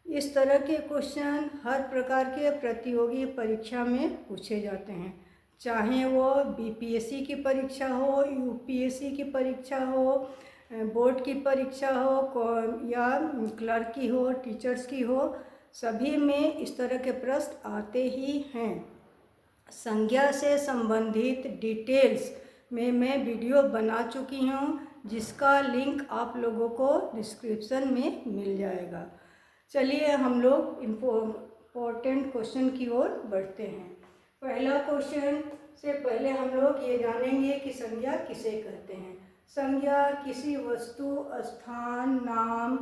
इस तरह के क्वेश्चन हर प्रकार के प्रतियोगी परीक्षा में पूछे जाते हैं, चाहे वो बीपीएससी की परीक्षा हो, यूपीएससी की परीक्षा हो, बोर्ड की परीक्षा हो या क्लर्क की हो, टीचर्स की हो, सभी में इस तरह के प्रश्न आते ही हैं। संज्ञा से संबंधित डिटेल्स में मैं वीडियो बना चुकी हूँ, जिसका लिंक आप लोगों को डिस्क्रिप्शन में मिल जाएगा। चलिए हम लोग इम्पोर्टेंट क्वेश्चन की ओर बढ़ते हैं। पहला क्वेश्चन से पहले हम लोग ये जानेंगे कि संज्ञा किसे कहते हैं। संज्ञा किसी वस्तु, स्थान, नाम,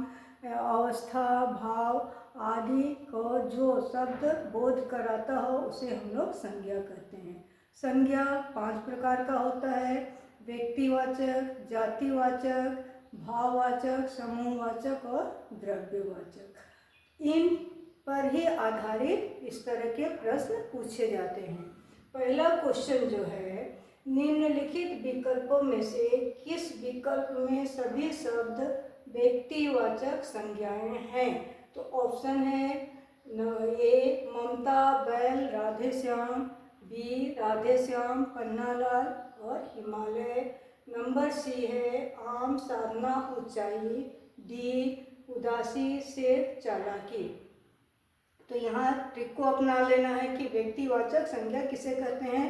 अवस्था, भाव आदि को जो शब्द बोध कराता हो उसे हम लोग संज्ञा कहते हैं। संज्ञा 5 प्रकार का होता है: व्यक्तिवाचक, जातिवाचक, भाववाचक, समूहवाचक और द्रव्यवाचक। इन पर ही आधारित इस तरह के प्रश्न पूछे जाते हैं। पहला क्वेश्चन जो है, निम्नलिखित विकल्पों में से किस विकल्प में सभी शब्द व्यक्तिवाचक संज्ञाएं हैं? तो ऑप्शन है ए ममता, बैल, राधे श्याम, बी राधे श्याम, पन्नालाल और हिमालय, नंबर सी है आम, साधना, ऊंचाई, डी उदासी, शेर, चालाकी। तो यहाँ ट्रिक को अपना लेना है कि व्यक्तिवाचक संज्ञा किसे कहते हैं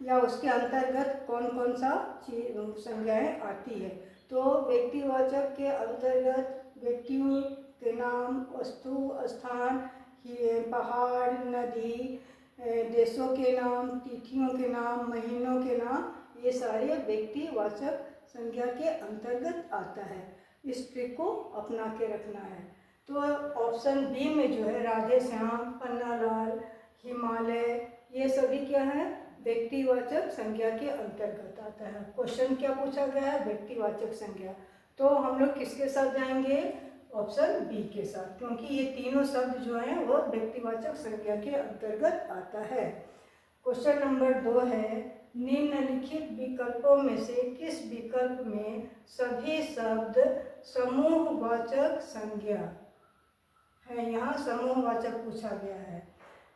या उसके अंतर्गत कौन कौन सा संज्ञाएं आती है। तो व्यक्तिवाचक के अंतर्गत व्यक्तियों के नाम, वस्तु, स्थान, पहाड़, नदी, देशों के नाम, तिथियों के नाम, महीनों के नाम, ये सारे व्यक्तिवाचक संज्ञा के अंतर्गत आता है। इस ट्रिक को अपना के रखना है। तो ऑप्शन बी में जो है राधे श्याम, पन्नालाल, हिमालय, ये सभी क्या है? व्यक्तिवाचक संज्ञा के अंतर्गत आता है। क्वेश्चन क्या पूछा गया है? व्यक्तिवाचक संज्ञा। तो हम लोग किसके साथ जाएंगे? ऑप्शन बी के साथ, क्योंकि ये तीनों शब्द जो हैं वो व्यक्तिवाचक संज्ञा के अंतर्गत आता है। क्वेश्चन नंबर 2 है, निम्नलिखित विकल्पों में से किस विकल्प में सभी शब्द समूहवाचक संज्ञा है? यहाँ समूहवाचक पूछा गया है।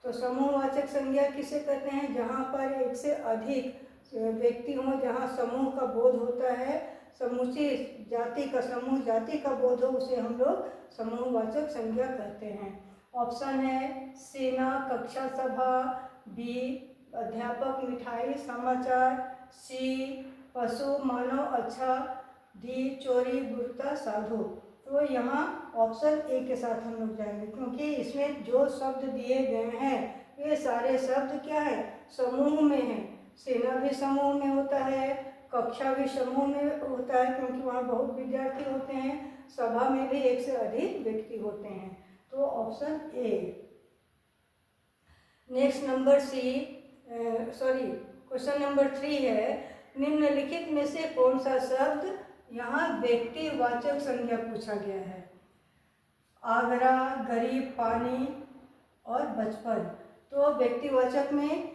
तो समूहवाचक संज्ञा किसे कहते हैं? जहाँ पर एक से अधिक व्यक्ति हो, जहाँ समूह का बोध होता है, समूची जाति का समूह जाति का बोध हो, उसे हम लोग समूहवाचक संज्ञा कहते हैं। ऑप्शन है सेना, कक्षा सभा, बी अध्यापक, मिठाई, समाचार, सी पशु, मानव, अच्छा, डी चोरी, गुरुता, साधु। तो यहाँ ऑप्शन ए के साथ हम लोग जाएंगे, क्योंकि इसमें जो शब्द दिए गए हैं ये सारे शब्द क्या है? समूह में है। सेना भी समूह में होता है, कक्षा भी समूह में होता है क्योंकि वहाँ बहुत विद्यार्थी होते हैं, सभा में भी एक से अधिक व्यक्ति होते हैं। तो option A. Next number C, question number 3 है, निम्नलिखित में से कौन सा शब्द यहाँ व्यक्तिवाचक संज्ञा पूछा गया है? आगरा, गरीब, पानी और बचपन। तो व्यक्तिवाचक में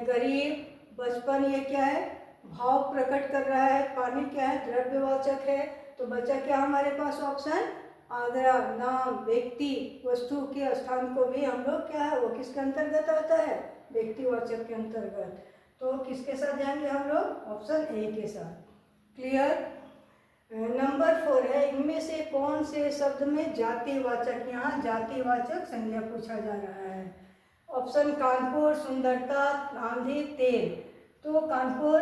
गरीब, बचपन ये क्या है? भाव प्रकट कर रहा है। पानी क्या है? द्रव्यवाचक है। तो बचा क्या हमारे पास? ऑप्शन आगरा। नाम, व्यक्ति, वस्तु के स्थान को भी हम लोग क्या है वो किसके अंतर्गत आता है? व्यक्तिवाचक के अंतर्गत। तो किसके साथ जाएंगे हम लोग? ऑप्शन ए के साथ। क्लियर? नंबर 4 है, इनमें से कौन से शब्द में जातिवाचक, यहाँ जातिवाचक संज्ञा पूछा जा रहा है? ऑप्शन कानपुर, सुंदरता, आंधी, तेल। तो कानपुर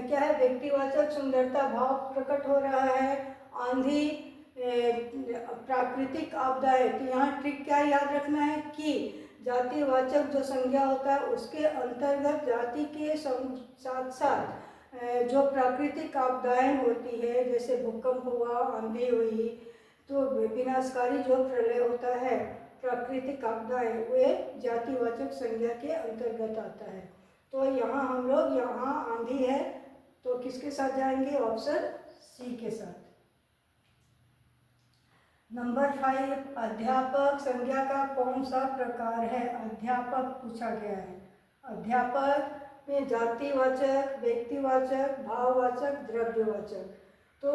क्या है? व्यक्तिवाचक, सुंदरता भाव प्रकट हो रहा है, आंधी प्राकृतिक आपदाएं। तो यहाँ ट्रिक क्या याद रखना है कि जातिवाचक जो संज्ञा होता है उसके अंतर्गत जाति के साथ साथ जो प्राकृतिक आपदाएं होती है, जैसे भूकंप हुआ, आंधी हुई, तो विनाशकारी जो प्रलय होता है, प्राकृतिक आपदाएं, वे जातिवाचक संज्ञा के अंतर्गत आता है। तो यहाँ हम लोग, यहाँ आंधी है तो किसके साथ जाएंगे? ऑप्शन सी के साथ। नंबर 5, अध्यापक संज्ञा का कौन सा प्रकार है? अध्यापक पूछा गया है। अध्यापक में जातिवाचक, व्यक्तिवाचक, भाववाचक, द्रव्यवाचक। तो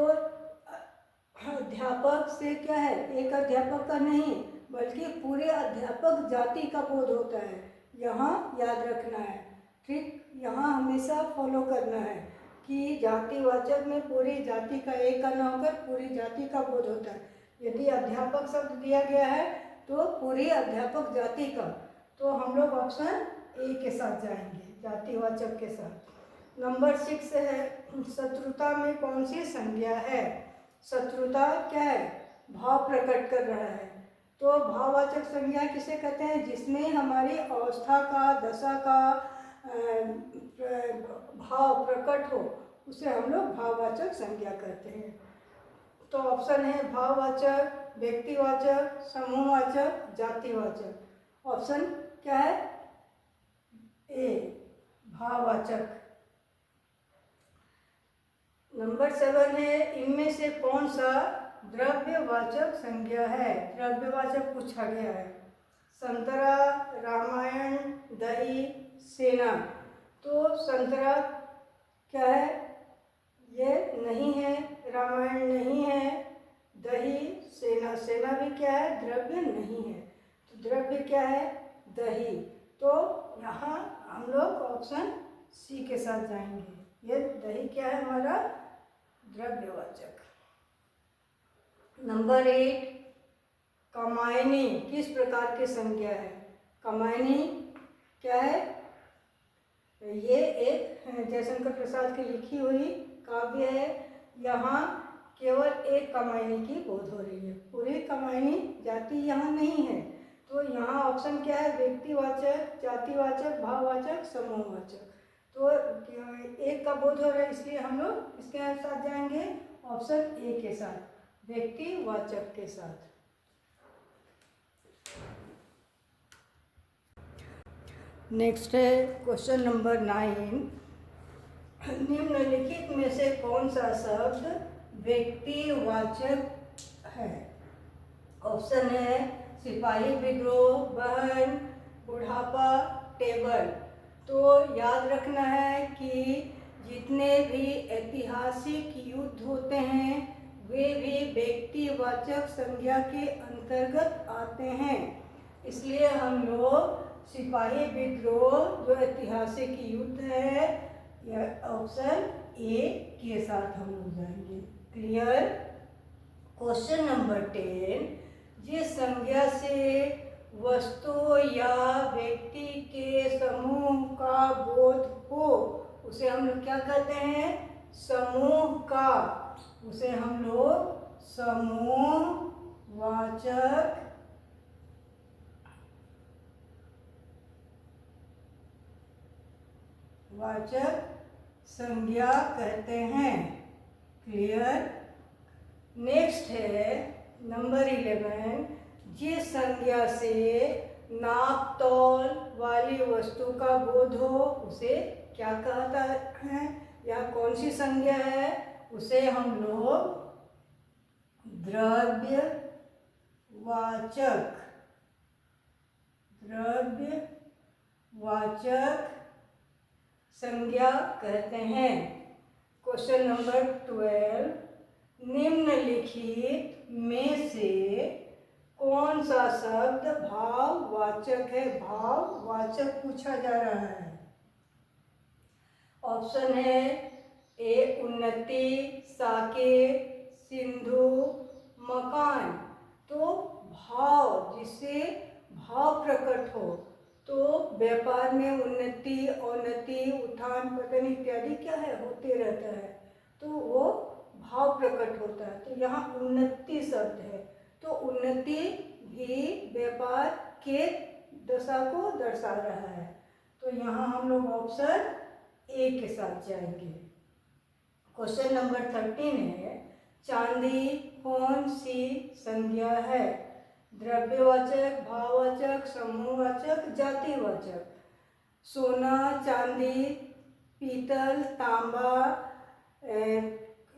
अध्यापक से क्या है? एक अध्यापक का नहीं बल्कि पूरे अध्यापक जाति का बोध होता है। यहाँ याद रखना है, ठीक, यहाँ हमेशा फॉलो करना है कि जातिवाचक में पूरी जाति का एक का न होकर पूरी जाति का बोध होता है। यदि अध्यापक शब्द दिया गया है तो पूरी अध्यापक जाति का, तो हम लोग ऑप्शन ए के साथ जाएंगे, जातिवाचक के साथ। नंबर 6 है, शत्रुता में कौन सी संज्ञा है? शत्रुता क्या है? भाव प्रकट कर रहा है। तो भाववाचक संज्ञा किसे कहते हैं? जिसमें हमारी अवस्था का, दशा का भाव प्रकट हो, उसे हम लोग भाववाचक संज्ञा कहते हैं। तो ऑप्शन है भाववाचक, व्यक्तिवाचक, समूहवाचक, जातिवाचक। ऑप्शन क्या है? ए, भाववाचक। नंबर 7 है, इनमें से कौन सा द्रव्यवाचक संज्ञा है? द्रव्यवाचक पूछा गया है। संतरा, रामायण, दही, सेना। तो संतरा क्या है? ये नहीं है, रामायण नहीं है, दही, सेना, सेना भी क्या है? द्रव्य नहीं है। तो द्रव्य क्या है? दही। तो यहाँ हम लोग ऑप्शन सी के साथ जाएंगे। ये दही क्या है? हमारा द्रव्यवाचक। नंबर 8, कमायनी किस प्रकार की संज्ञा है? कमायनी क्या है? ये एक जयशंकर प्रसाद की लिखी हुई काव्य है। यहाँ केवल एक कमायनी की बोध हो रही है, पूरी कमायनी जाति यहाँ नहीं है। तो यहाँ ऑप्शन क्या है? व्यक्तिवाचक, जातिवाचक, भाववाचक, समूहवाचक। तो एक का बोध हो रहा है, इसलिए हम लोग इसके साथ जाएंगे ऑप्शन ए के साथ, व्यक्तिवाचक के साथ। नेक्स्ट है क्वेश्चन नंबर 9, निम्नलिखित में से कौन सा शब्द व्यक्तिवाचक है? ऑप्शन है सिपाही विद्रोह, बहन, बुढ़ापा, टेबल। तो याद रखना है कि जितने भी ऐतिहासिक युद्ध होते हैं वे भी व्यक्तिवाचक संज्ञा के अंतर्गत आते हैं। इसलिए हम लोग सिपाही विद्रोह जो ऐतिहासिक युद्ध है, यह ऑप्शन ए के साथ हम लोग जाएंगे। क्लियर? क्वेश्चन नंबर 10, जिस संज्ञा से वस्तु या व्यक्ति के समूह का बोध हो उसे हम लोग क्या कहते हैं? समूह का। उसे हम लोग वाचक संज्ञा कहते हैं। क्लियर? नेक्स्ट है नंबर 11, जिस संज्ञा से नाप तौल वाली वस्तु का बोध हो उसे क्या कहता है? यह कौन सी संज्ञा है? उसे हम लोग द्रव्यवाचक संज्ञा कहते हैं। क्वेश्चन नंबर 12, निम्नलिखित में से कौन सा शब्द भाववाचक है? भाववाचक पूछा जा रहा है। ऑप्शन है ए उन्नति, साकेत, सिंधु, मकान। तो भाव, जिससे भाव प्रकट हो, तो व्यापार में उन्नति, अवनति, उत्थान, पतन इत्यादि क्या है? होते रहता है, तो वो भाव प्रकट होता है। तो यहाँ उन्नति शब्द है, तो उन्नति भी व्यापार के दशा को दर्शा रहा है। तो यहाँ हम लोग ऑप्शन ए के साथ जाएंगे। क्वेश्चन नंबर 13 है, चांदी कौन सी संज्ञा है? द्रव्यवाचक, भाववाचक, समूहवाचक, जातिवाचक। सोना, चांदी, पीतल, तांबा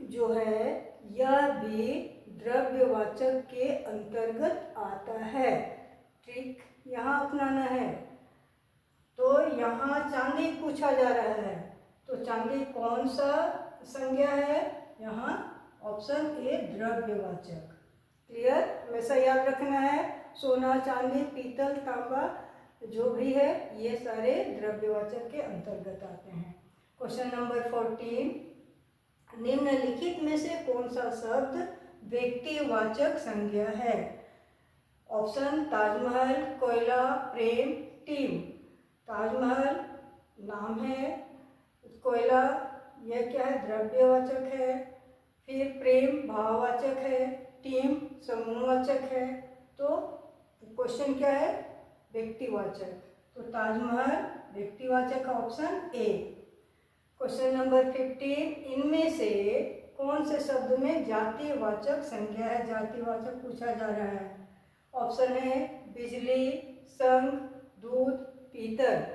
जो है यह भी द्रव्यवाचक के अंतर्गत आता है। ठीक, यहाँ अपनाना है। तो यहाँ चांदी पूछा जा रहा है, तो चांदी कौन सा संज्ञा है? यहाँ ऑप्शन ए द्रव्यवाचक। क्लियर? हमेशा याद रखना है, सोना, चांदी, पीतल, तांबा जो भी है ये सारे द्रव्यवाचक के अंतर्गत आते हैं। क्वेश्चन नंबर 14, निम्नलिखित में से कौन सा शब्द व्यक्तिवाचक संज्ञा है? ऑप्शन ताजमहल, कोयला, प्रेम, टीम। ताजमहल नाम है, कोयला यह क्या है? द्रव्यवाचक है। फिर प्रेम भाववाचक है, टीम समूहवाचक है। तो क्वेश्चन क्या है? व्यक्तिवाचक। तो ताजमहल व्यक्तिवाचक ऑप्शन ए। क्वेश्चन नंबर 15, इनमें से कौन से शब्द में जातिवाचक संज्ञा है? जातिवाचक पूछा जा रहा है। ऑप्शन है बिजली, संग, दूध, पीतल।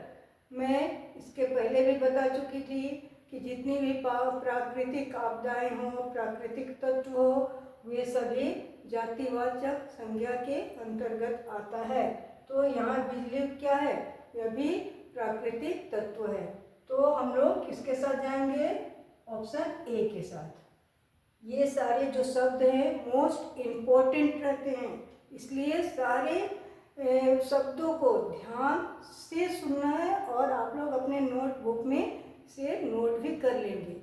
मैं इसके पहले भी बता चुकी थी कि जितनी भी प्राकृतिक आपदाएं हो, प्राकृतिक तत्व हो, वे सभी जातिवाचक संज्ञा के अंतर्गत आता है। तो यहाँ बिजली क्या है? यह भी प्राकृतिक तत्व है। तो हम लोग किसके साथ जाएंगे? ऑप्शन ए के साथ। ये सारे जो शब्द हैं मोस्ट इम्पोर्टेंट रहते हैं, इसलिए सारे शब्दों को ध्यान से सुनना है और आप लोग अपने नोटबुक में से नोट भी कर लेंगे।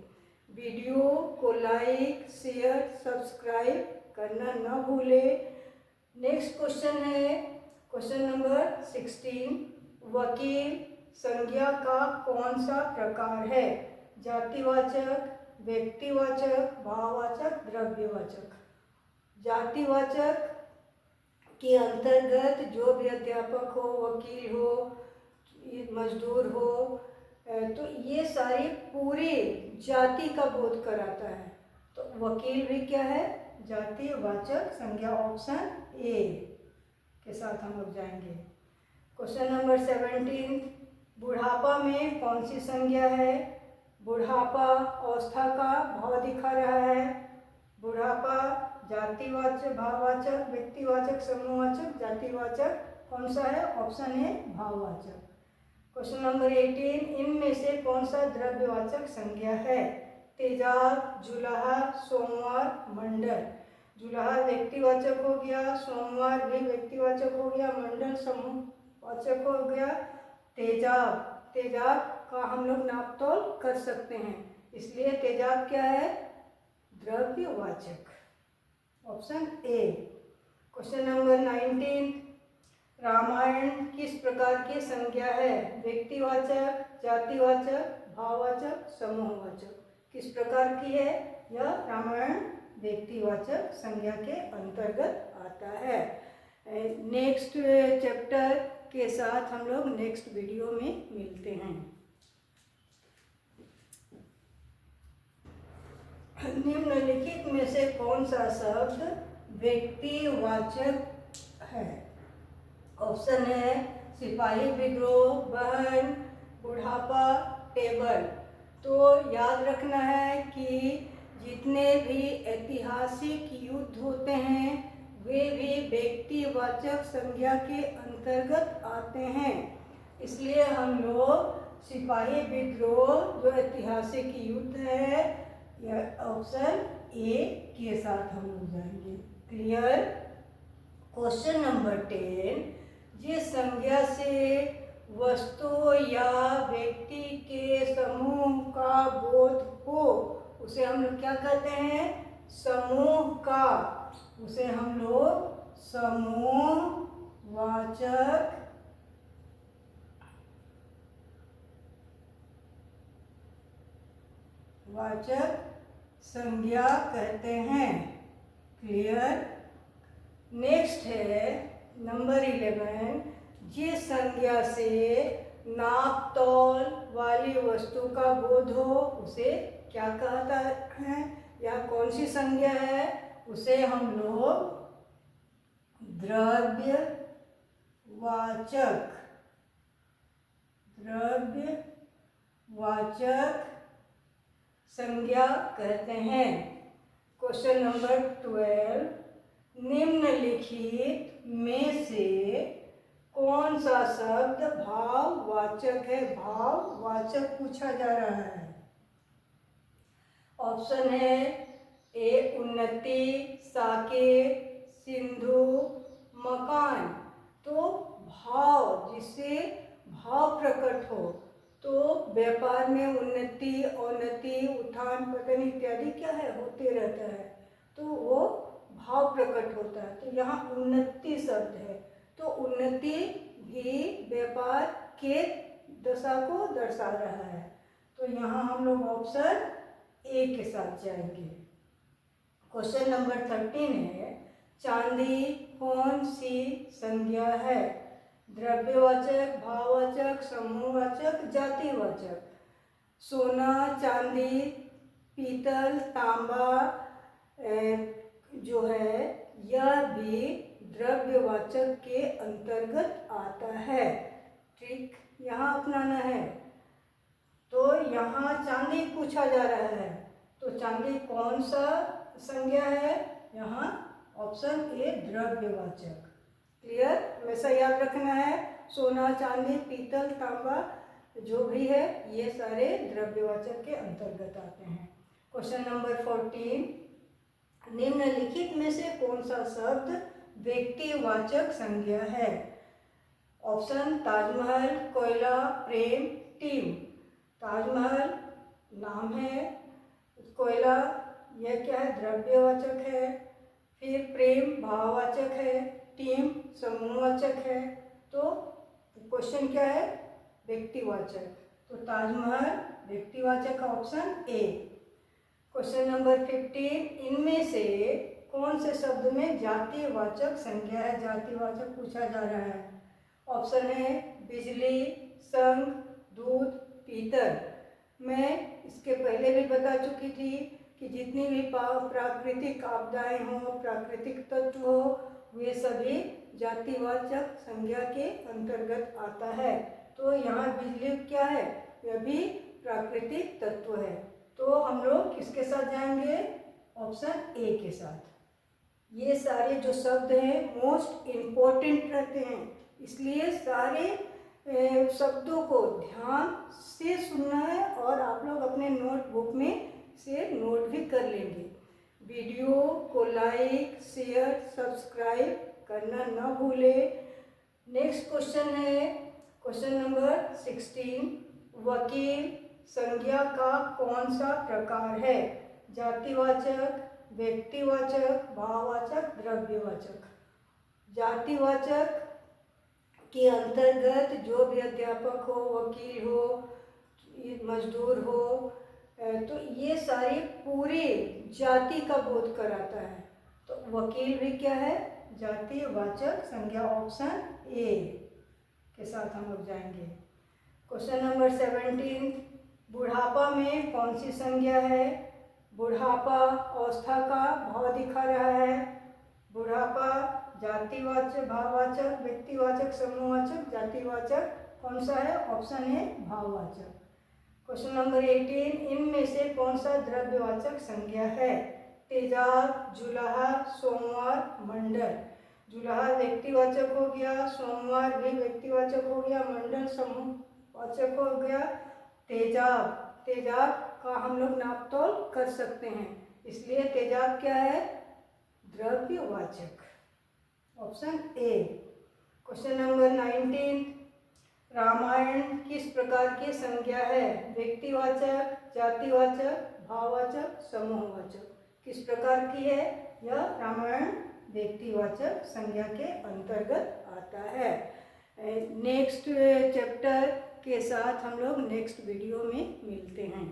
वीडियो को लाइक, शेयर, सब्सक्राइब करना ना भूलें। नेक्स्ट क्वेश्चन है क्वेश्चन नंबर 16, वकील संज्ञा का कौन सा प्रकार है? जातिवाचक, व्यक्तिवाचक, भाववाचक, द्रव्यवाचक। जातिवाचक के अंतर्गत जो भी अध्यापक हो, वकील हो, मजदूर हो, तो ये सारी पूरी जाति का बोध कराता है। तो वकील भी क्या है? जातिवाचक संज्ञा। ऑप्शन ए के साथ हम लोग जाएंगे। क्वेश्चन नंबर 17, बुढ़ापा में कौन सी संज्ञा है? बुढ़ापा अवस्था का भाव दिखा रहा है। बुढ़ापा जातिवाचक, भाववाचक, व्यक्तिवाचक, समूहवाचक, जातिवाचक कौन सा है? ऑप्शन ए भाववाचक। क्वेश्चन नंबर 18, इनमें से कौन सा द्रव्यवाचक संज्ञा है? तेजाब, जुलाहा, सोमवार, मंडल। जुलाहा व्यक्तिवाचक हो गया, सोमवार भी व्यक्तिवाचक हो गया, मंडल समूहवाचक हो गया। तेजाब का हम लोग नापतोल कर सकते हैं, इसलिए तेजाब क्या है? द्रव्यवाचक। Option A. Question number 19, Ramayana किस प्रकार की संज्ञा है? व्यक्तिवाचक, जातिवाचक, भाववाचक, समूहवाचक। किस प्रकार की है? यह रामायण व्यक्तिवाचक संज्ञा के अंतर्गत आता है। नेक्स्ट चैप्टर के साथ हम लोग नेक्स्ट वीडियो में मिलते हैं। निम्नलिखित में से कौन सा शब्द व्यक्तिवाचक है? ऑप्शन है सिपाही विद्रोह, बहन, बुढ़ापा, टेबल। तो याद रखना है कि जितने भी ऐतिहासिक युद्ध होते हैं वे भी व्यक्तिवाचक संज्ञा के अंतर्गत आते हैं, इसलिए हम लोग सिपाही विद्रोह जो ऐतिहासिक युद्ध है यह ऑप्शन ए के साथ हम लोग जाएंगे। क्लियर? क्वेश्चन नंबर 10, जिस संज्ञा से वस्तु या व्यक्ति के समूह का बोध हो उसे हम लोग क्या कहते हैं? समूह का। उसे हम लोग वाचक संज्ञा कहते हैं। क्लियर? नेक्स्ट है नंबर 11, जिस संज्ञा से नाप तौल वाली वस्तु का बोध हो उसे क्या कहता है? यह कौन सी संज्ञा है? उसे हम लोग द्रव्यवाचक संज्ञा कहते हैं। क्वेश्चन नंबर 12, निम्नलिखित में से कौन सा शब्द भाववाचक है? भाववाचक पूछा जा रहा है। ऑप्शन है ए उन्नति, साकेत, सिंधु, मकान। तो भाव, जिससे भाव प्रकट हो, तो व्यापार में उन्नति, अवनति, उत्थान पतन इत्यादि क्या है, होते रहता है, तो वो भाव प्रकट होता है। तो यहाँ उन्नति शब्द है, तो उन्नति भी व्यापार के दशा को दर्शा रहा है। तो यहाँ हम लोग ऑप्शन ए के साथ जाएंगे। क्वेश्चन नंबर 13 है, चांदी कौन सी संज्ञा है? द्रव्यवाचक, भाववाचक, समूहवाचक, जातिवाचक। सोना, चांदी, पीतल, तांबा जो है, यह भी द्रव्यवाचक के अंतर्गत आता है। ठीक, यहाँ अपनाना है। तो यहाँ चांदी पूछा जा रहा है, तो चांदी कौन सा संज्ञा है? यहाँ ऑप्शन ए द्रव्यवाचक। क्लियर, हमेशा याद रखना है, सोना, चांदी, पीतल, तांबा जो भी है, ये सारे द्रव्यवाचक के अंतर्गत आते हैं। क्वेश्चन नंबर 14, निम्नलिखित में से कौन सा शब्द व्यक्तिवाचक संज्ञा है? ऑप्शन ताजमहल, कोयला, प्रेम, टीम। ताजमहल नाम है, कोयला यह क्या है, द्रव्यवाचक है, फिर प्रेम भाववाचक है, टीम समूहवाचक है। तो क्वेश्चन क्या है, व्यक्तिवाचक। तो ताजमहल व्यक्तिवाचक का ऑप्शन ए। क्वेश्चन नंबर 15, इनमें से कौन से शब्द में जातिवाचक संज्ञा है? जातिवाचक पूछा जा रहा है। ऑप्शन है बिजली, संग, दूध, पीतल। मैं इसके पहले भी बता चुकी थी कि जितनी भी प्राकृतिक आपदाएं हो, प्राकृतिक तत्व हो, वे सभी जातिवाचक संज्ञा के अंतर्गत आता है। तो यहाँ बिजली क्या है, यह भी प्राकृतिक तत्व है। तो हम लोग किसके साथ जाएंगे? ऑप्शन ए के साथ। ये सारे जो शब्द हैं मोस्ट इम्पोर्टेंट रहते हैं, इसलिए सारे शब्दों को ध्यान से सुनना है और आप लोग अपने नोटबुक में से नोट भी कर लेंगे। वीडियो को लाइक, शेयर, सब्सक्राइब करना ना भूलें। नेक्स्ट क्वेश्चन है क्वेश्चन नंबर 16, वकील संज्ञा का कौन सा प्रकार है? जातिवाचक, व्यक्तिवाचक, भाववाचक, द्रव्यवाचक। जातिवाचक के अंतर्गत जो भी अध्यापक हो, वकील हो, मजदूर हो, तो ये सारी पूरी जाति का बोध कराता है। तो वकील भी क्या है, जातिवाचक संज्ञा। ऑप्शन ए के साथ हम लोग जाएंगे। क्वेश्चन नंबर 17, बुढ़ापा में कौन सी संज्ञा है? बुढ़ापा अवस्था का भाव दिखा रहा है। बुढ़ापा जातिवाचक, भाववाचक, व्यक्तिवाचक, समूहवाचक, जातिवाचक कौन सा है? ऑप्शन ए भाववाचक। क्वेश्चन नंबर 18, इनमें से कौन सा द्रव्यवाचक संज्ञा है? तेजाब, जुलाहा, सोमवार, मंडल। जुलाहा व्यक्तिवाचक हो गया, सोमवार भी व्यक्तिवाचक हो गया, मंडल समूहवाचक हो गया। तेजाब, तेजाब का हम लोग नाप तोल कर सकते हैं, इसलिए तेजाब क्या है? द्रव्यवाचक। Option A. Question number 19, Ramayana किस प्रकार की संज्ञा है? व्यक्तिवाचक, जातिवाचक, भाववाचक, समूहवाचक। किस प्रकार की है? यह रामायण व्यक्तिवाचक संज्ञा के अंतर्गत आता है। नेक्स्ट चैप्टर के साथ हम लोग नेक्स्ट वीडियो में मिलते हैं।